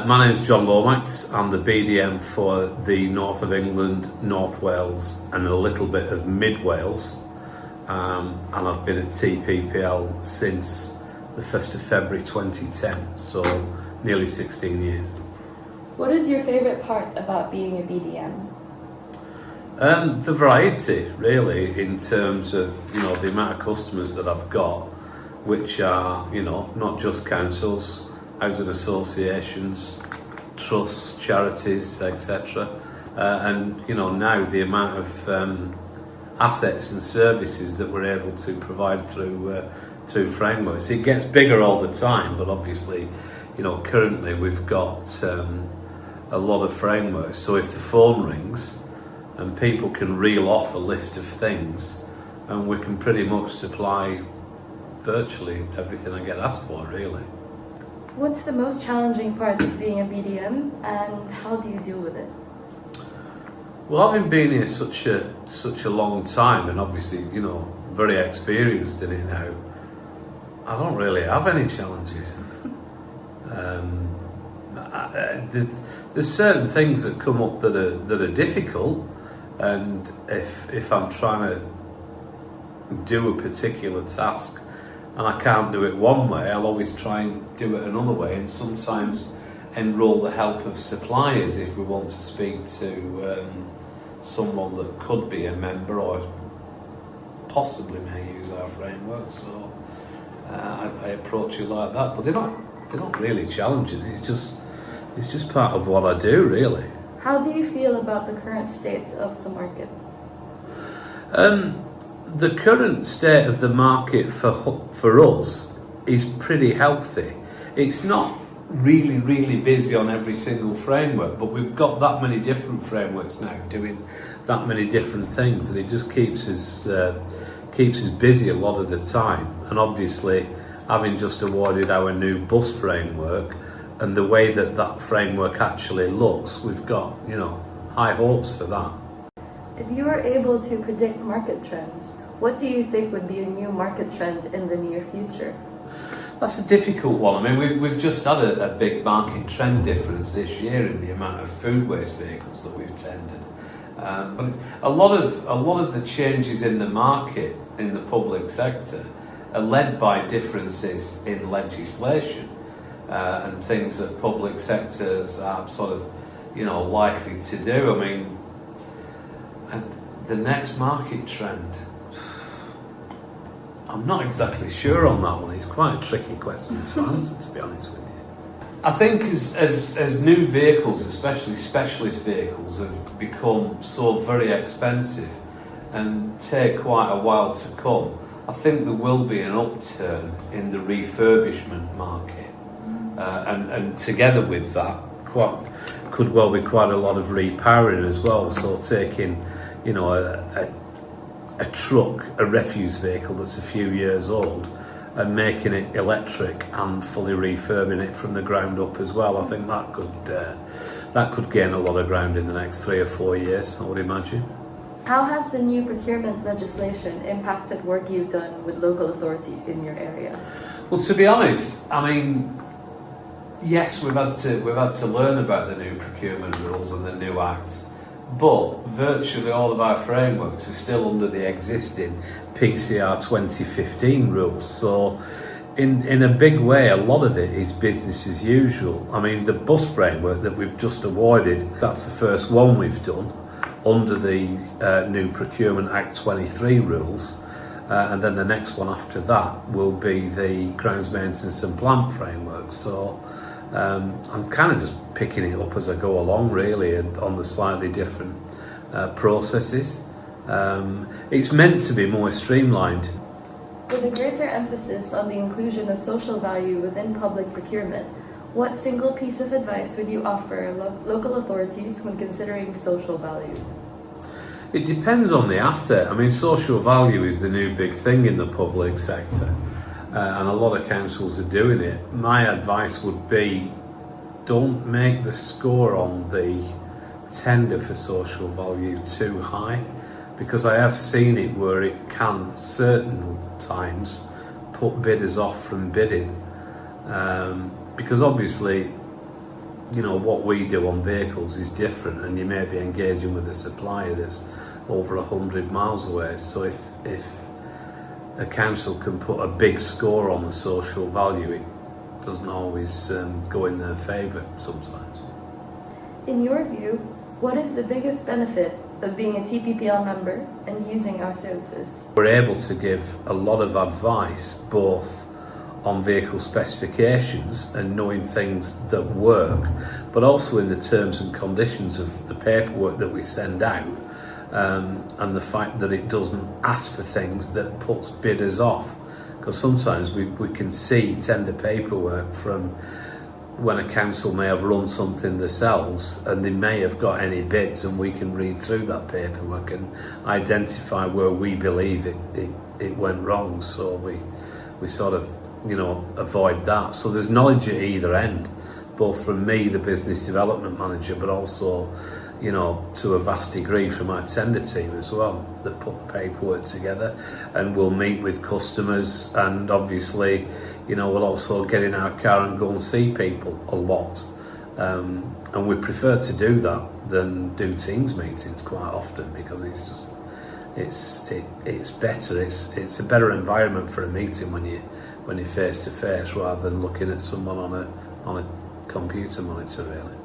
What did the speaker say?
My name is John Lomax. I'm the BDM for the North of England, North Wales and a little bit of Mid Wales, and I've been at TPPL since the 1st of February 2010, so nearly 16 years. What is your favourite part about being a BDM? The variety, really, in terms of the amount of customers that I've got, which are not just councils, housing associations, trusts, charities, etc. And now the amount of assets and services that we're able to provide through frameworks. It gets bigger all the time, but obviously, currently we've got a lot of frameworks. So if the phone rings and people can reel off a list of things, and we can pretty much supply virtually everything I get asked for, really. What's the most challenging part of being a BDM, and how do you deal with it? Well, having been here such a long time, and obviously very experienced in it now, I don't really have any challenges. There's certain things that come up that are difficult, and if I'm trying to do a particular task and I can't do it one way, I'll always try and do it another way, and sometimes enrol the help of suppliers if we want to speak to someone that could be a member or possibly may use our framework. So I approach it like that, but they're not really challenges. It's just part of what I do, really. How do you feel about the current state of the market? The current state of the market for us is pretty healthy. It's not really busy on every single framework, but we've got that many different frameworks now doing that many different things, and it just keeps us busy a lot of the time. And obviously, having just awarded our new bus framework and the way that framework actually looks, we've got high hopes for that. If you were able to predict market trends, what do you think would be a new market trend in the near future? That's a difficult one. I mean, we've just had a big market trend difference this year in the amount of food waste vehicles that we've tendered. But a lot of the changes in the market in the public sector are led by differences in legislation and things that public sectors are sort of likely to do. I mean, the next market trend, I'm not exactly sure on that one. It's quite a tricky question to answer, to be honest with you. I think as new vehicles, especially specialist vehicles, have become so very expensive and take quite a while to come, I think there will be an upturn in the refurbishment market. And together with that, could well be quite a lot of repowering as well. So taking a truck, a refuse vehicle that's a few years old, and making it electric and fully refurbing it from the ground up as well. I think that could gain a lot of ground in the next 3 or 4 years, I would imagine. How has the new procurement legislation impacted work you've done with local authorities in your area? Well, to be honest, I mean, yes, we've had to learn about the new procurement rules and the new acts. But virtually all of our frameworks are still under the existing PCR 2015 rules. So in a big way, a lot of it is business as usual. I mean, the bus framework that we've just awarded, that's the first one we've done under the new Procurement Act 23 rules. And then the next one after that will be the grounds maintenance and plant framework. So I'm kind of just picking it up as I go along, really, and on the slightly different processes. It's meant to be more streamlined. With a greater emphasis on the inclusion of social value within public procurement, what single piece of advice would you offer local authorities when considering social value? It depends on the asset. I mean, social value is the new big thing in the public sector. And a lot of councils are doing it. My advice would be, don't make the score on the tender for social value too high, because I have seen it where it can certain times put bidders off from bidding, because obviously you know, what we do on vehicles is different, and you may be engaging with a supplier that's over 100 miles away. So if a council can put a big score on the social value, it doesn't always go in their favour sometimes. In your view, what is the biggest benefit of being a TPPL member and using our services? We're able to give a lot of advice, both on vehicle specifications and knowing things that work, but also in the terms and conditions of the paperwork that we send out, and the fact that it doesn't ask for things that puts bidders off. Because sometimes we can see tender paperwork from when a council may have run something themselves and they may have got any bids, and we can read through that paperwork and identify where we believe it went wrong. So we sort of, you know, avoid that. So there's knowledge at either end, both from me, the business development manager, but also, you know, to a vast degree from our tender team as well, that put the paperwork together, and we'll meet with customers, and obviously, you know, we'll also get in our car and go and see people a lot, and we prefer to do that than do Teams meetings quite often, because it's just it's better. It's a better environment for a meeting when you're face to face, rather than looking at someone on a computer monitor, really.